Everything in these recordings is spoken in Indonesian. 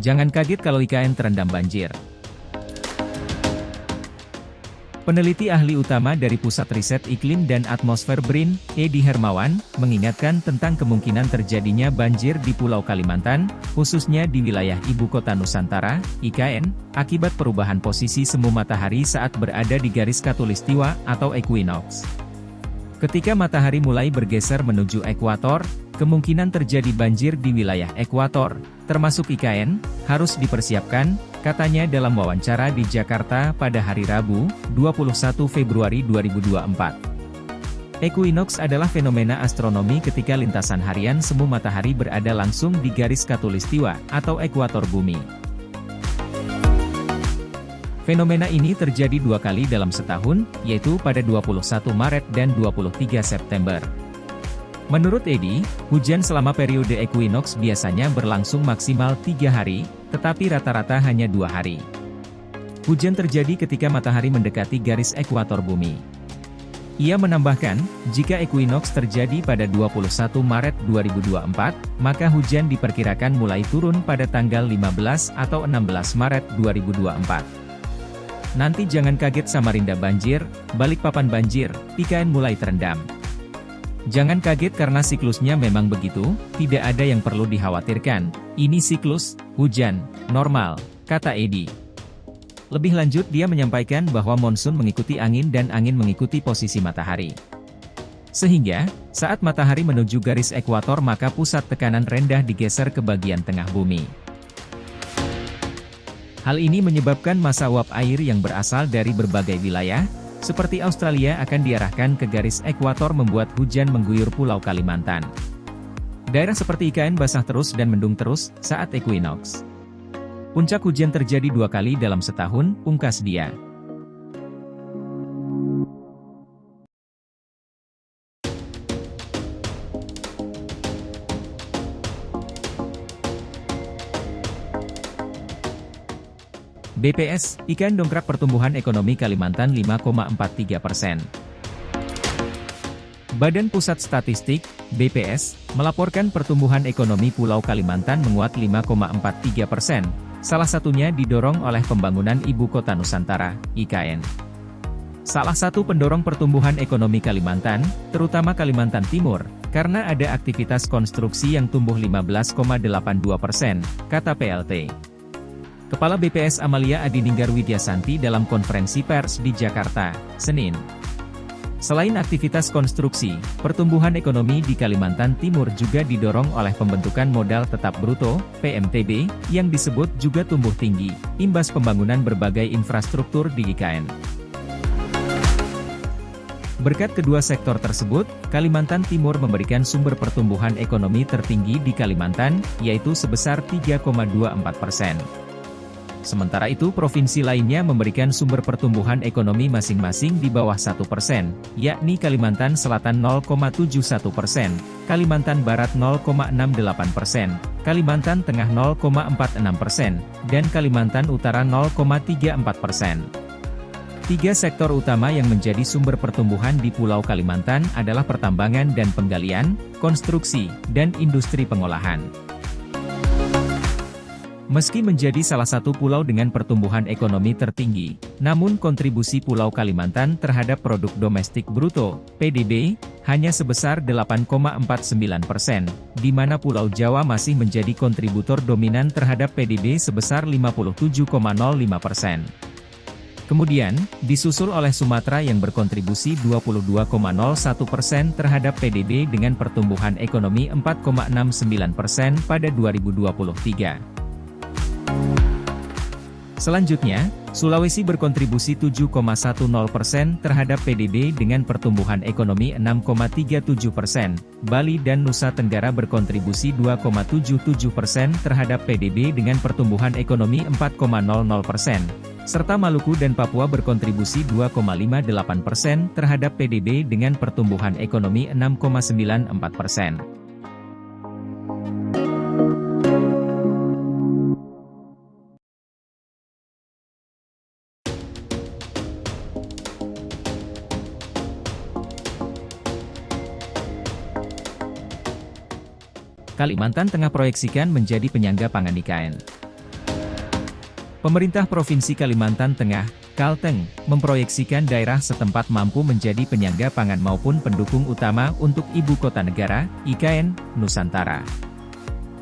Jangan kaget kalau IKN terendam banjir. Peneliti ahli utama dari Pusat Riset Iklim dan Atmosfer BRIN, Edi Hermawan, mengingatkan tentang kemungkinan terjadinya banjir di Pulau Kalimantan, khususnya di wilayah Ibu Kota Nusantara, IKN, akibat perubahan posisi semu matahari saat berada di garis khatulistiwa atau equinox. Ketika matahari mulai bergeser menuju ekuator, kemungkinan terjadi banjir di wilayah ekuator, termasuk IKN, harus dipersiapkan, katanya dalam wawancara di Jakarta pada hari Rabu, 21 Februari 2024. Equinox adalah fenomena astronomi ketika lintasan harian semu matahari berada langsung di garis khatulistiwa atau ekuator bumi. Fenomena ini terjadi 2 kali dalam setahun, yaitu pada 21 Maret dan 23 September. Menurut Edi, hujan selama periode equinox biasanya berlangsung maksimal 3 hari, tetapi rata-rata hanya 2 hari. Hujan terjadi ketika matahari mendekati garis ekuator bumi. Ia menambahkan, jika equinox terjadi pada 21 Maret 2024, maka hujan diperkirakan mulai turun pada tanggal 15 atau 16 Maret 2024. Nanti jangan kaget Samarinda banjir, Balikpapan banjir, IKN mulai terendam. Jangan kaget karena siklusnya memang begitu, tidak ada yang perlu dikhawatirkan. Ini siklus hujan normal, kata Edi. Lebih lanjut dia menyampaikan bahwa monsun mengikuti angin dan angin mengikuti posisi matahari. Sehingga, saat matahari menuju garis ekuator maka pusat tekanan rendah digeser ke bagian tengah bumi. Hal ini menyebabkan massa uap air yang berasal dari berbagai wilayah, seperti Australia akan diarahkan ke garis ekuator membuat hujan mengguyur Pulau Kalimantan. Daerah seperti IKN basah terus dan mendung terus saat equinox. Puncak hujan terjadi 2 kali dalam setahun, pungkas dia. BPS, IKN dongkrak pertumbuhan ekonomi Kalimantan 5,43%. Badan Pusat Statistik, BPS, melaporkan pertumbuhan ekonomi Pulau Kalimantan menguat 5,43%, salah satunya didorong oleh pembangunan Ibu Kota Nusantara, IKN. Salah satu pendorong pertumbuhan ekonomi Kalimantan, terutama Kalimantan Timur, karena ada aktivitas konstruksi yang tumbuh 15,82%, kata PLT. Kepala BPS Amalia Adininggar Widyasanti dalam konferensi pers di Jakarta, Senin. Selain aktivitas konstruksi, pertumbuhan ekonomi di Kalimantan Timur juga didorong oleh pembentukan modal tetap bruto, PMTB, yang disebut juga tumbuh tinggi, imbas pembangunan berbagai infrastruktur di IKN. Berkat kedua sektor tersebut, Kalimantan Timur memberikan sumber pertumbuhan ekonomi tertinggi di Kalimantan, yaitu sebesar 3,24%. Sementara itu provinsi lainnya memberikan sumber pertumbuhan ekonomi masing-masing di bawah 1%, yakni Kalimantan Selatan 0,71%, Kalimantan Barat 0,68%, Kalimantan Tengah 0,46%, dan Kalimantan Utara 0,34%. 3 sektor utama yang menjadi sumber pertumbuhan di Pulau Kalimantan adalah pertambangan dan penggalian, konstruksi, dan industri pengolahan. Meski menjadi salah satu pulau dengan pertumbuhan ekonomi tertinggi, namun kontribusi Pulau Kalimantan terhadap produk domestik bruto, PDB, hanya sebesar 8,49%, di mana Pulau Jawa masih menjadi kontributor dominan terhadap PDB sebesar 57,05%. Kemudian, disusul oleh Sumatera yang berkontribusi 22,01% terhadap PDB dengan pertumbuhan ekonomi 4,69% pada 2023. Selanjutnya, Sulawesi berkontribusi 7,10% terhadap PDB dengan pertumbuhan ekonomi 6,37%, Bali dan Nusa Tenggara berkontribusi 2,77% terhadap PDB dengan pertumbuhan ekonomi 4,00%, serta Maluku dan Papua berkontribusi 2,58% terhadap PDB dengan pertumbuhan ekonomi 6,94%. Kalimantan Tengah proyeksikan menjadi penyangga pangan IKN. Pemerintah Provinsi Kalimantan Tengah, Kalteng, memproyeksikan daerah setempat mampu menjadi penyangga pangan maupun pendukung utama untuk Ibu Kota Negara, IKN, Nusantara.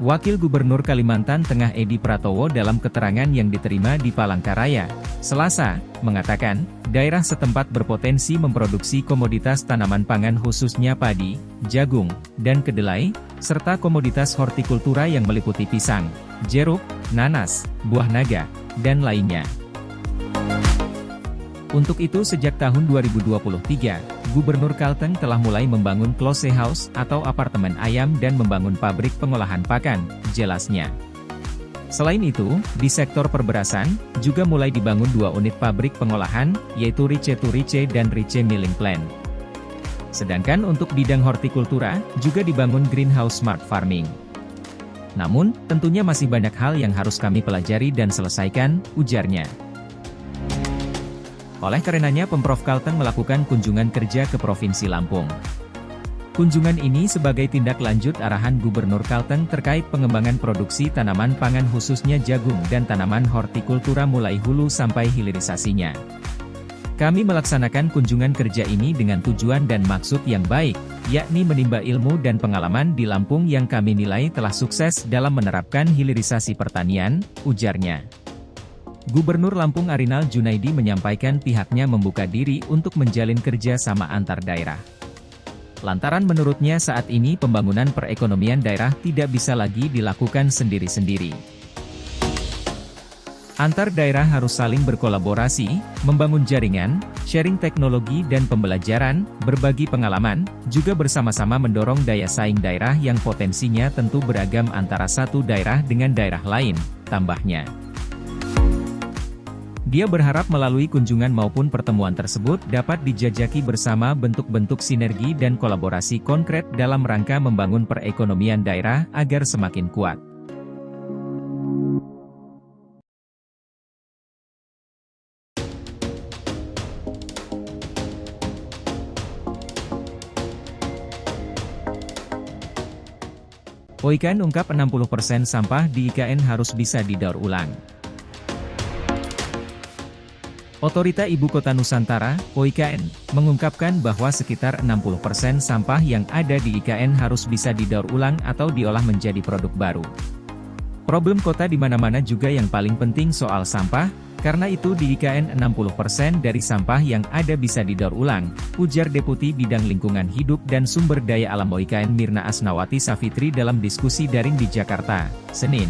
Wakil Gubernur Kalimantan Tengah Edi Pratowo dalam keterangan yang diterima di Palangkaraya, Selasa, mengatakan, daerah setempat berpotensi memproduksi komoditas tanaman pangan khususnya padi, jagung, dan kedelai, serta komoditas hortikultura yang meliputi pisang, jeruk, nanas, buah naga, dan lainnya. Untuk itu sejak tahun 2023, Gubernur Kalteng telah mulai membangun close house atau apartemen ayam dan membangun pabrik pengolahan pakan, jelasnya. Selain itu, di sektor perberasan, juga mulai dibangun 2 unit pabrik pengolahan, yaitu Rice to Rice dan Rice Milling Plant. Sedangkan untuk bidang hortikultura, juga dibangun greenhouse smart farming. Namun, tentunya masih banyak hal yang harus kami pelajari dan selesaikan, ujarnya. Oleh karenanya Pemprov Kalteng melakukan kunjungan kerja ke Provinsi Lampung. Kunjungan ini sebagai tindak lanjut arahan Gubernur Kalteng terkait pengembangan produksi tanaman pangan khususnya jagung dan tanaman hortikultura mulai hulu sampai hilirisasinya. Kami melaksanakan kunjungan kerja ini dengan tujuan dan maksud yang baik, yakni menimba ilmu dan pengalaman di Lampung yang kami nilai telah sukses dalam menerapkan hilirisasi pertanian, ujarnya. Gubernur Lampung Arinal Junaidi menyampaikan pihaknya membuka diri untuk menjalin kerja sama antar daerah. Lantaran menurutnya saat ini pembangunan perekonomian daerah tidak bisa lagi dilakukan sendiri-sendiri. Antar daerah harus saling berkolaborasi, membangun jaringan, sharing teknologi dan pembelajaran, berbagi pengalaman, juga bersama-sama mendorong daya saing daerah yang potensinya tentu beragam antara satu daerah dengan daerah lain, tambahnya. Dia berharap melalui kunjungan maupun pertemuan tersebut dapat dijajaki bersama bentuk-bentuk sinergi dan kolaborasi konkret dalam rangka membangun perekonomian daerah agar semakin kuat. OIKN ungkap 60% sampah di IKN harus bisa didaur ulang. Otorita Ibu Kota Nusantara, OIKN, mengungkapkan bahwa sekitar 60% sampah yang ada di IKN harus bisa didaur ulang atau diolah menjadi produk baru. Problem kota di mana-mana juga yang paling penting soal sampah, karena itu di IKN 60% dari sampah yang ada bisa didaur ulang, ujar Deputi Bidang Lingkungan Hidup dan Sumber Daya Alam OIKN Mirna Asnawati Safitri dalam diskusi daring di Jakarta, Senin.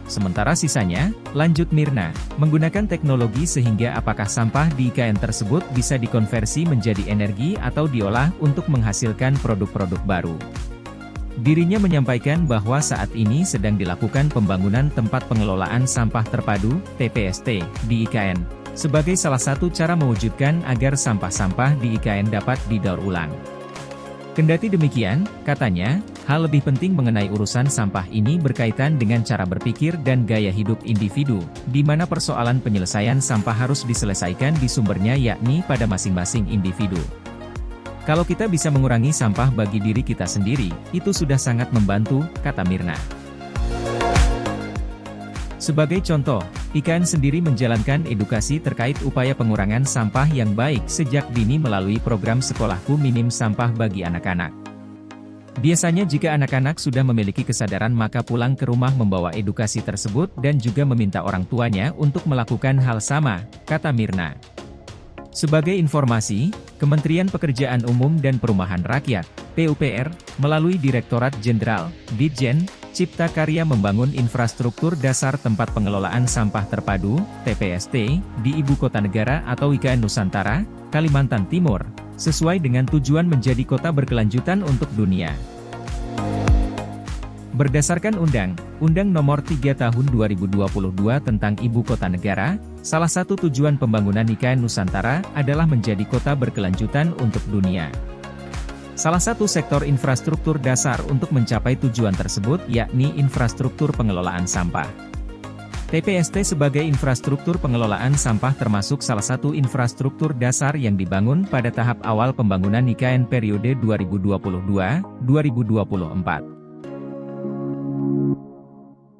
Sementara sisanya, lanjut Mirna, menggunakan teknologi sehingga apakah sampah di IKN tersebut bisa dikonversi menjadi energi atau diolah untuk menghasilkan produk-produk baru. Dirinya menyampaikan bahwa saat ini sedang dilakukan pembangunan tempat pengelolaan sampah terpadu, TPST, di IKN, sebagai salah satu cara mewujudkan agar sampah-sampah di IKN dapat didaur ulang. Kendati demikian, katanya, hal lebih penting mengenai urusan sampah ini berkaitan dengan cara berpikir dan gaya hidup individu, di mana persoalan penyelesaian sampah harus diselesaikan di sumbernya yakni pada masing-masing individu. Kalau kita bisa mengurangi sampah bagi diri kita sendiri, itu sudah sangat membantu, kata Mirna. Sebagai contoh, IKN sendiri menjalankan edukasi terkait upaya pengurangan sampah yang baik sejak dini melalui program Sekolahku Minim Sampah bagi anak-anak. Biasanya jika anak-anak sudah memiliki kesadaran maka pulang ke rumah membawa edukasi tersebut dan juga meminta orang tuanya untuk melakukan hal sama, kata Mirna. Sebagai informasi, Kementerian Pekerjaan Umum dan Perumahan Rakyat, PUPR, melalui Direktorat Jenderal, Ditjen, Cipta Karya membangun infrastruktur dasar tempat pengelolaan sampah terpadu, TPST, di Ibu Kota Negara atau IKN Nusantara, Kalimantan Timur, sesuai dengan tujuan menjadi kota berkelanjutan untuk dunia. Berdasarkan Undang-Undang Nomor 3 Tahun 2022 tentang Ibu Kota Negara, salah satu tujuan pembangunan IKN Nusantara adalah menjadi kota berkelanjutan untuk dunia. Salah satu sektor infrastruktur dasar untuk mencapai tujuan tersebut yakni infrastruktur pengelolaan sampah. TPST sebagai infrastruktur pengelolaan sampah termasuk salah satu infrastruktur dasar yang dibangun pada tahap awal pembangunan IKN periode 2022-2024.